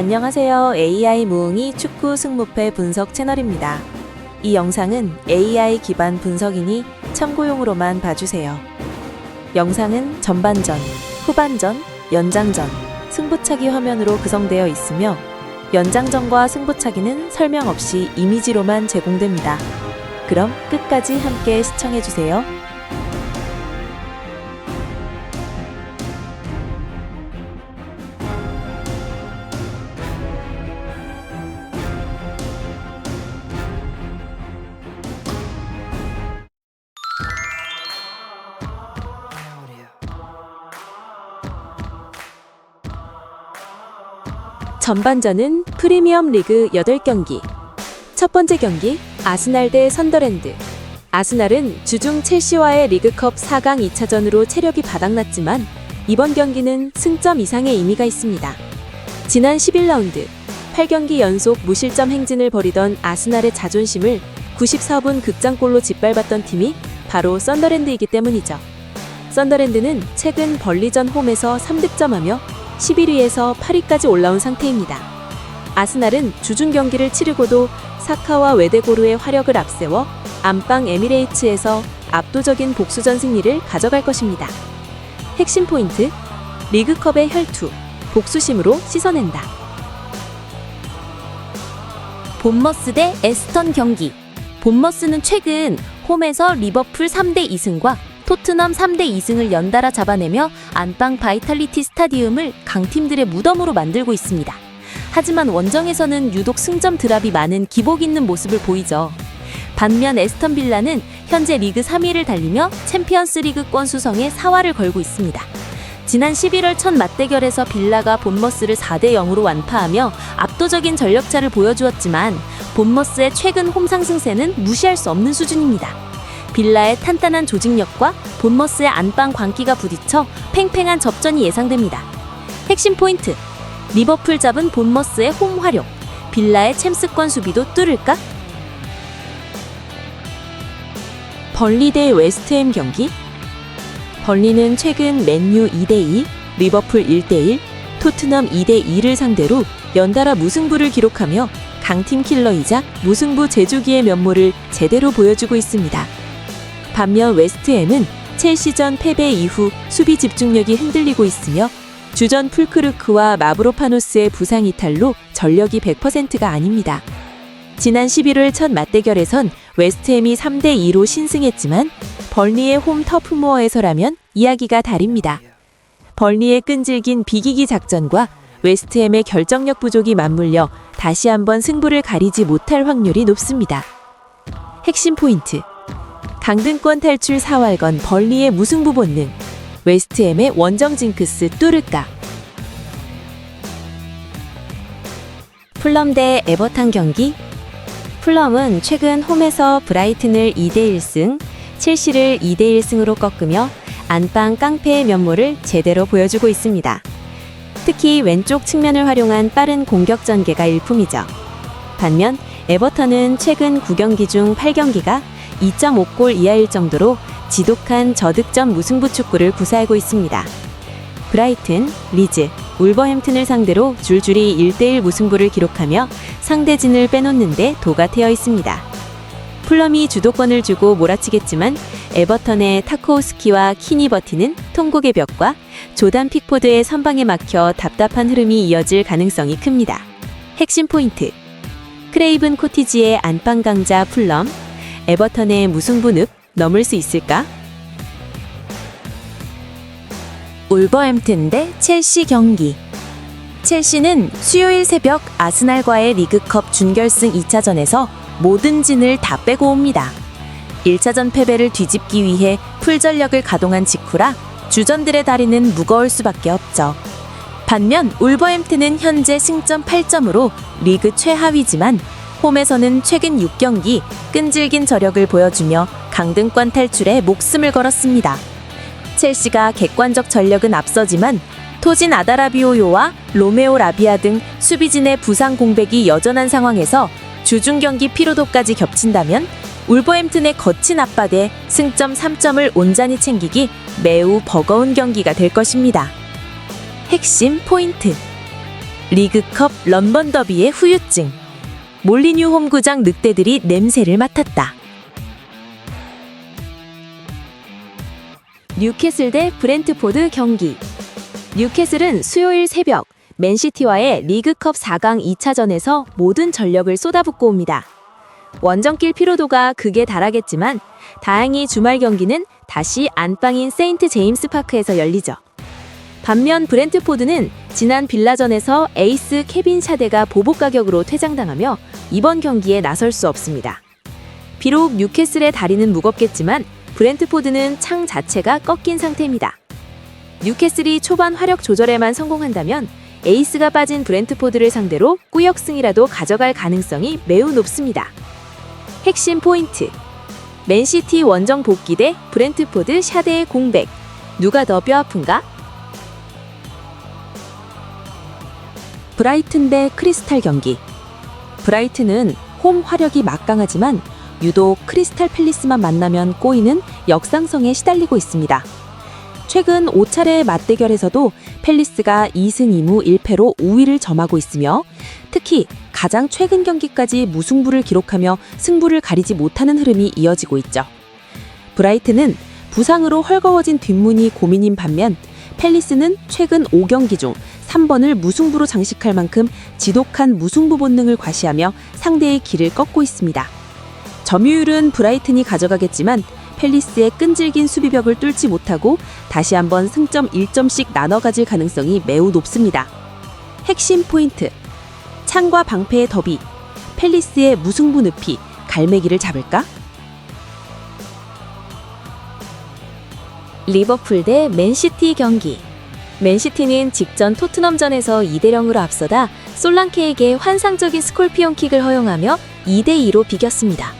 안녕하세요. AI 무응이 축구 승무패 분석 채널입니다. 이 영상은 AI 기반 분석이니 참고용으로만 봐주세요. 영상은 전반전, 후반전, 연장전, 승부차기 화면으로 구성되어 있으며 연장전과 승부차기는 설명 없이 이미지로만 제공됩니다. 그럼 끝까지 함께 시청해주세요. 전반전은 프리미엄 리그 8경기. 첫 번째 경기, 아스날 대 선더랜드. 아스날은 주중 첼시와의 리그컵 4강 2차전으로 체력이 바닥났지만 이번 경기는 승점 이상의 의미가 있습니다. 지난 11라운드 8경기 연속 무실점 행진을 벌이던 아스날의 자존심을 94분 극장골로 짓밟았던 팀이 바로 선더랜드이기 때문이죠. 선더랜드는 최근 벌리전 홈에서 3득점하며 11위에서 8위까지 올라온 상태입니다. 아스날은 주중 경기를 치르고도 사카와 웨데고르의 화력을 앞세워 안방 에미레이츠에서 압도적인 복수전 승리를 가져갈 것입니다. 핵심 포인트, 리그컵의 혈투, 복수심으로 씻어낸다. 본머스 대 에스턴 경기. 본머스는 최근 홈에서 리버풀 3대 2승과 토트넘 3대 2승을 연달아 잡아내며 안방 바이탈리티 스타디움을 강팀들의 무덤으로 만들고 있습니다. 하지만 원정에서는 유독 승점 드랍이 많은 기복 있는 모습을 보이죠. 반면 에스턴 빌라는 현재 리그 3위를 달리며 챔피언스 리그권 수성에 사활을 걸고 있습니다. 지난 11월 첫 맞대결에서 빌라가 본머스를 4대 0으로 완파하며 압도적인 전력차를 보여주었지만 본머스의 최근 홈 상승세는 무시할 수 없는 수준입니다. 빌라의 탄탄한 조직력과 본머스의 안방 광기가 부딪혀 팽팽한 접전이 예상됩니다. 핵심 포인트, 리버풀 잡은 본머스의 홈 화력, 빌라의 챔스권 수비도 뚫을까? 벌리 대 웨스트햄 경기. 벌리는 최근 맨유 2대2, 리버풀 1대1, 토트넘 2대2를 상대로 연달아 무승부를 기록하며 강팀 킬러이자 무승부 제조기의 면모를 제대로 보여주고 있습니다. 반면 웨스트햄은 첼시전 패배 이후 수비 집중력이 흔들리고 있으며 주전 풀크루크와 마브로파노스의 부상 이탈로 전력이 100%가 아닙니다. 지난 11월 첫 맞대결에선 웨스트햄이 3대 2로 신승했지만 벌리의 홈 터프모어에서라면 이야기가 다릅니다. 벌리의 끈질긴 비기기 작전과 웨스트햄의 결정력 부족이 맞물려 다시 한번 승부를 가리지 못할 확률이 높습니다. 핵심 포인트, 강등권 탈출 4활건 벌리의 무승부 본능, 웨스트햄의 원정 징크스 뚫을까? 풀럼 대 에버턴 경기. 풀럼은 최근 홈에서 브라이튼을 2대 1승, 첼시를 2대 1승으로 꺾으며 안방 깡패의 면모를 제대로 보여주고 있습니다. 특히 왼쪽 측면을 활용한 빠른 공격 전개가 일품이죠. 반면 에버턴은 최근 9경기 중 8경기가 2.5골 이하일 정도로 지독한 저득점 무승부 축구를 구사하고 있습니다. 브라이튼, 리즈, 울버햄튼을 상대로 줄줄이 1대1 무승부를 기록하며 상대진을 빼놓는데 도가 트여 있습니다. 풀럼이 주도권을 주고 몰아치겠지만 에버턴의 타코우스키와 키니 버티는 통곡의 벽과 조단 픽포드의 선방에 막혀 답답한 흐름이 이어질 가능성이 큽니다. 핵심 포인트, 크레이븐 코티지의 안방 강자 풀럼, 에버턴의 무승부 늪 넘을 수 있을까? 울버햄튼 대 첼시 경기. 첼시는 수요일 새벽 아스날과의 리그컵 준결승 2차전에서 모든 진을 다 빼고 옵니다. 1차전 패배를 뒤집기 위해 풀전력을 가동한 직후라 주전들의 다리는 무거울 수밖에 없죠. 반면 울버햄튼은 현재 승점 8점으로 리그 최하위지만 홈에서는 최근 6경기 끈질긴 저력을 보여주며 강등권 탈출에 목숨을 걸었습니다. 첼시가 객관적 전력은 앞서지만 토진 아다라비오요와 로메오 라비아 등 수비진의 부상 공백이 여전한 상황에서 주중 경기 피로도까지 겹친다면 울버햄튼의 거친 압박에 승점 3점을 온전히 챙기기 매우 버거운 경기가 될 것입니다. 핵심 포인트, 리그컵 런던 더비의 후유증. 몰리뉴 홈구장 늑대들이 냄새를 맡았다. 뉴캐슬 대 브렌트포드 경기. 뉴캐슬은 수요일 새벽 맨시티와의 리그컵 4강 2차전에서 모든 전력을 쏟아붓고 옵니다. 원정길 피로도가 극에 달하겠지만 다행히 주말 경기는 다시 안방인 세인트 제임스 파크에서 열리죠. 반면 브렌트포드는 지난 빌라전에서 에이스 케빈 샤데가 보복 가격으로 퇴장당하며 이번 경기에 나설 수 없습니다. 비록 뉴캐슬의 다리는 무겁겠지만 브렌트포드는 창 자체가 꺾인 상태입니다. 뉴캐슬이 초반 화력 조절에만 성공한다면 에이스가 빠진 브렌트포드를 상대로 꾸역승이라도 가져갈 가능성이 매우 높습니다. 핵심 포인트. 맨시티 원정 복귀 대 브렌트포드 샤데의 공백. 누가 더 뼈아픈가? 브라이튼 대 크리스탈 경기. 브라이튼은 홈 화력이 막강하지만 유독 크리스탈 팰리스만 만나면 꼬이는 역상성에 시달리고 있습니다. 최근 5차례의 맞대결에서도 팰리스가 2승 2무 1패로 우위를 점하고 있으며 특히 가장 최근 경기까지 무승부를 기록하며 승부를 가리지 못하는 흐름이 이어지고 있죠. 브라이튼은 부상으로 헐거워진 뒷문이 고민인 반면 팰리스는 최근 5경기 중 3번을 무승부로 장식할 만큼 지독한 무승부 본능을 과시하며 상대의 길을 꺾고 있습니다. 점유율은 브라이튼이 가져가겠지만 팰리스의 끈질긴 수비벽을 뚫지 못하고 다시 한번 승점 1점씩 나눠 가질 가능성이 매우 높습니다. 핵심 포인트. 창과 방패의 더비. 팰리스의 무승부 늪이 갈매기를 잡을까? 리버풀 대 맨시티 경기. 맨시티는 직전 토트넘전에서 2대0으로 앞서다 솔랑케에게 환상적인 스콜피온 킥을 허용하며 2대2로 비겼습니다.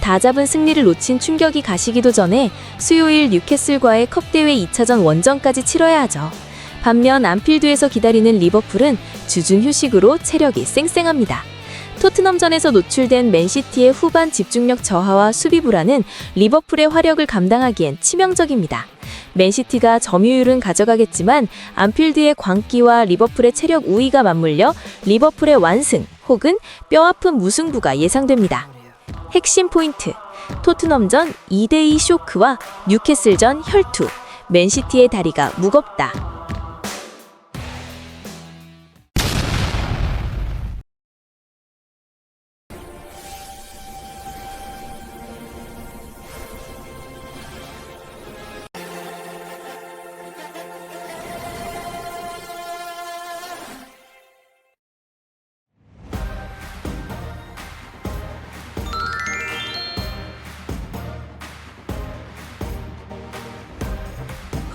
다 잡은 승리를 놓친 충격이 가시기도 전에 수요일 뉴캐슬과의 컵대회 2차전 원정까지 치러야 하죠. 반면 안필드에서 기다리는 리버풀은 주중 휴식으로 체력이 쌩쌩합니다. 토트넘전에서 노출된 맨시티의 후반 집중력 저하와 수비 불안은 리버풀의 화력을 감당하기엔 치명적입니다. 맨시티가 점유율은 가져가겠지만 안필드의 광기와 리버풀의 체력 우위가 맞물려 리버풀의 완승 혹은 뼈아픈 무승부가 예상됩니다. 핵심 포인트. 토트넘전 2대2 쇼크와 뉴캐슬전 혈투. 맨시티의 다리가 무겁다.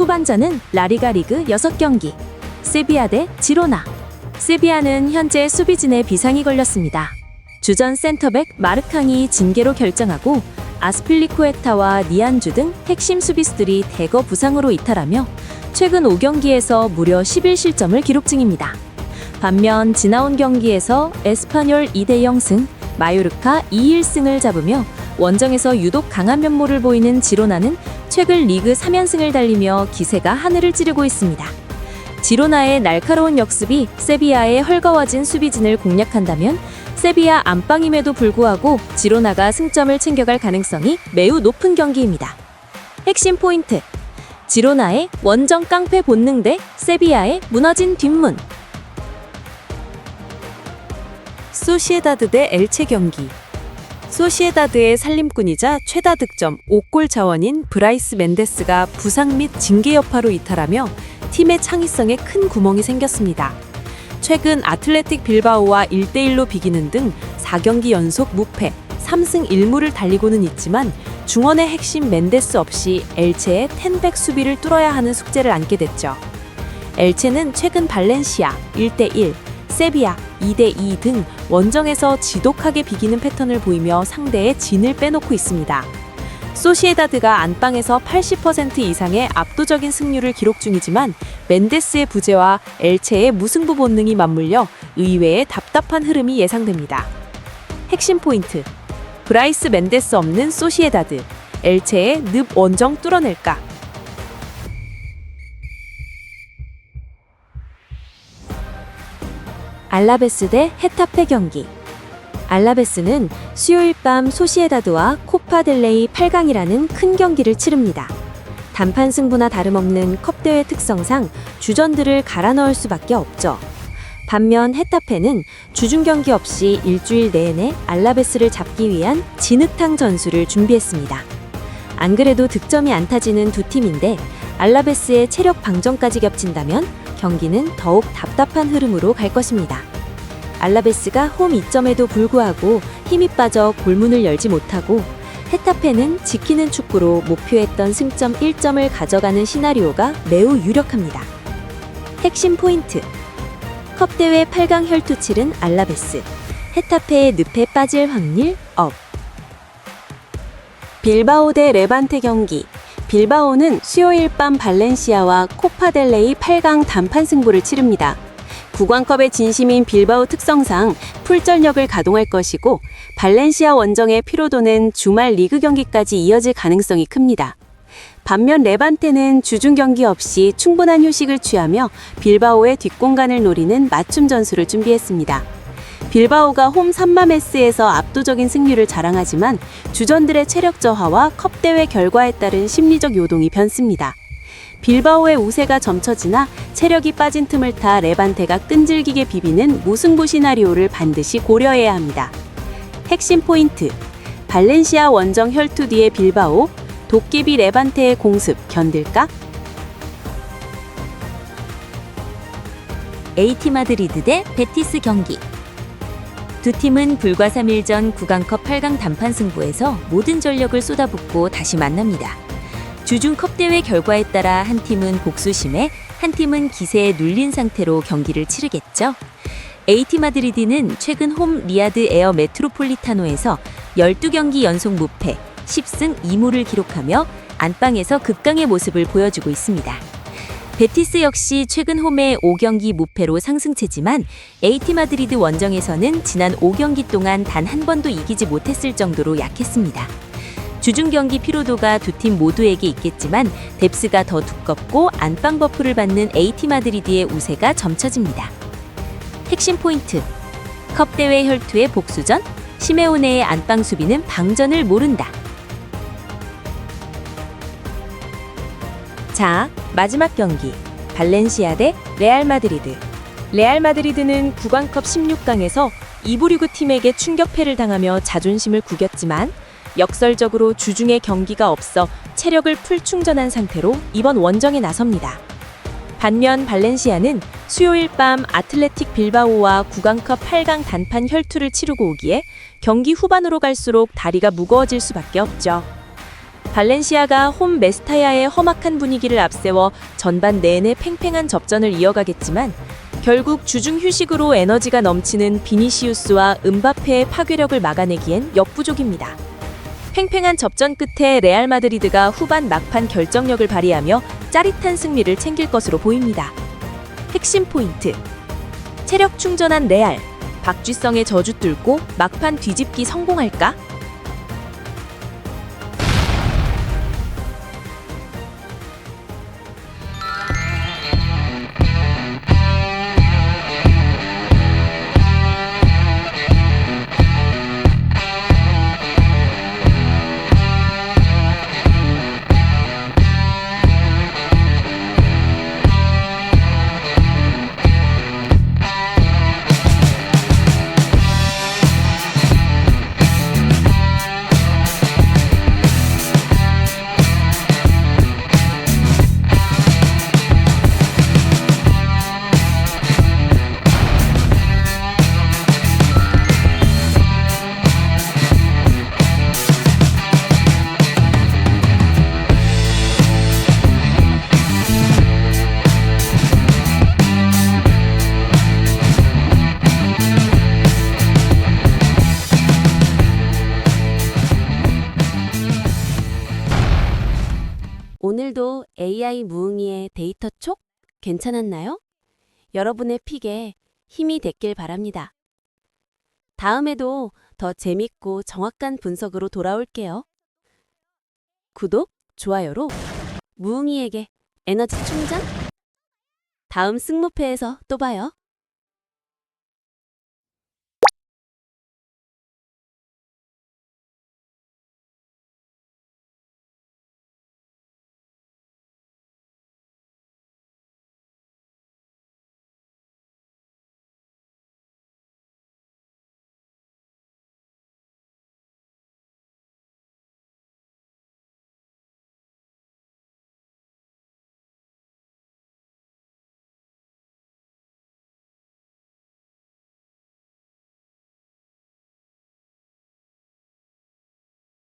후반전은 라리가 리그 6경기. 세비야 대 지로나. 세비야는 현재 수비진에 비상이 걸렸습니다. 주전 센터백 마르캉이 징계로 결정하고 아스필리쿠에타와 니안주 등 핵심 수비수들이 대거 부상으로 이탈하며 최근 5경기에서 무려 11실점을 기록 중입니다. 반면 지나온 경기에서 에스파뇰 2대0 승, 마요르카 2-1승을 잡으며 원정에서 유독 강한 면모를 보이는 지로나는 최근 리그 3연승을 달리며 기세가 하늘을 찌르고 있습니다. 지로나의 날카로운 역습이 세비야의 헐거워진 수비진을 공략한다면 세비야 안방임에도 불구하고 지로나가 승점을 챙겨갈 가능성이 매우 높은 경기입니다. 핵심 포인트. 지로나의 원정 깡패 본능 대 세비야의 무너진 뒷문. 소시에다드 대 엘체 경기. 소시에다드의 살림꾼이자 최다 득점 5골 자원인 브라이스 멘데스가 부상 및 징계 여파로 이탈하며 팀의 창의성에 큰 구멍이 생겼습니다. 최근 아틀레틱 빌바오와 1대1로 비기는 등 4경기 연속 무패, 3승 1무를 달리고는 있지만 중원의 핵심 멘데스 없이 엘체의 텐백 수비를 뚫어야 하는 숙제를 안게 됐죠. 엘체는 최근 발렌시아 1대1, 세비야 2대2 등 원정에서 지독하게 비기는 패턴을 보이며 상대의 진을 빼놓고 있습니다. 소시에다드가 안방에서 80% 이상의 압도적인 승률을 기록 중이지만 멘데스의 부재와 엘체의 무승부 본능이 맞물려 의외의 답답한 흐름이 예상됩니다. 핵심 포인트. 브라이스 멘데스 없는 소시에다드. 엘체의 늪 원정 뚫어낼까? 알라베스 대 헤타페 경기. 알라베스는 수요일 밤 소시에다드와 코파 델레이 8강이라는 큰 경기를 치릅니다. 단판 승부나 다름없는 컵대회 특성상 주전들을 갈아 넣을 수밖에 없죠. 반면 헤타페는 주중 경기 없이 일주일 내내 알라베스를 잡기 위한 진흙탕 전술을 준비했습니다. 안 그래도 득점이 안 타지는 두 팀인데 알라베스의 체력 방전까지 겹친다면 경기는 더욱 답답한 흐름으로 갈 것입니다. 알라베스가 홈 2점에도 불구하고 힘이 빠져 골문을 열지 못하고 헤타페는 지키는 축구로 목표했던 승점 1점을 가져가는 시나리오가 매우 유력합니다. 핵심 포인트. 컵대회 8강 혈투 치른 알라베스. 헤타페의 늪에 빠질 확률 업. 빌바오 대 레반테 경기. 빌바오는 수요일 밤 발렌시아와 코파델레이 8강 단판 승부를 치릅니다. 구강컵의 진심인 빌바오 특성상 풀전력을 가동할 것이고 발렌시아 원정의 피로도는 주말 리그 경기까지 이어질 가능성이 큽니다. 반면 레반테는 주중 경기 없이 충분한 휴식을 취하며 빌바오의 뒷공간을 노리는 맞춤 전술을 준비했습니다. 빌바오가 홈 산마메스에서 압도적인 승률을 자랑하지만 주전들의 체력 저하와 컵대회 결과에 따른 심리적 요동이 변습니다. 빌바오의 우세가 점쳐지나 체력이 빠진 틈을 타 레반테가 끈질기게 비비는 무승부 시나리오를 반드시 고려해야 합니다. 핵심 포인트. 발렌시아 원정 혈투 뒤의 빌바오, 도깨비 레반테의 공습 견딜까? AT 마드리드 대 베티스 경기. 두 팀은 불과 3일 전 구강컵 8강 단판 승부에서 모든 전력을 쏟아붓고 다시 만납니다. 주중 컵대회 결과에 따라 한 팀은 복수심에 한 팀은 기세에 눌린 상태로 경기를 치르겠죠. AT 마드리드는 최근 홈 리아드 에어 메트로폴리타노에서 12경기 연속 무패, 10승 2무를 기록하며 안방에서 극강의 모습을 보여주고 있습니다. 베티스 역시 최근 홈에 5경기 무패로 상승세지만 AT 마드리드 원정에서는 지난 5경기 동안 단 한 번도 이기지 못했을 정도로 약했습니다. 주중 경기 피로도가 두 팀 모두에게 있겠지만 뎁스가 더 두껍고 안방 버프를 받는 AT 마드리드의 우세가 점쳐집니다. 핵심 포인트. 컵대회 혈투의 복수전, 시메오네의 안방 수비는 방전을 모른다. 자, 마지막 경기. 발렌시아 대 레알 마드리드. 레알 마드리드는 구강컵 16강에서 2부 리그 팀에게 충격패를 당하며 자존심을 구겼지만 역설적으로 주중에 경기가 없어 체력을 풀충전한 상태로 이번 원정에 나섭니다. 반면 발렌시아는 수요일 밤 아틀레틱 빌바오와 구강컵 8강 단판 혈투를 치르고 오기에 경기 후반으로 갈수록 다리가 무거워질 수밖에 없죠. 발렌시아가 홈 메스타야의 험악한 분위기를 앞세워 전반 내내 팽팽한 접전을 이어가겠지만 결국 주중 휴식으로 에너지가 넘치는 비니시우스와 음바페의 파괴력을 막아내기엔 역부족입니다. 팽팽한 접전 끝에 레알 마드리드가 후반 막판 결정력을 발휘하며 짜릿한 승리를 챙길 것으로 보입니다. 핵심 포인트. 체력 충전한 레알, 박쥐성의 저주 뚫고 막판 뒤집기 성공할까? 오늘도 AI 무응이의 데이터 촉 괜찮았나요? 여러분의 픽에 힘이 됐길 바랍니다. 다음에도 더 재밌고 정확한 분석으로 돌아올게요. 구독, 좋아요로 무응이에게 에너지 충전? 다음 승무패에서 또 봐요.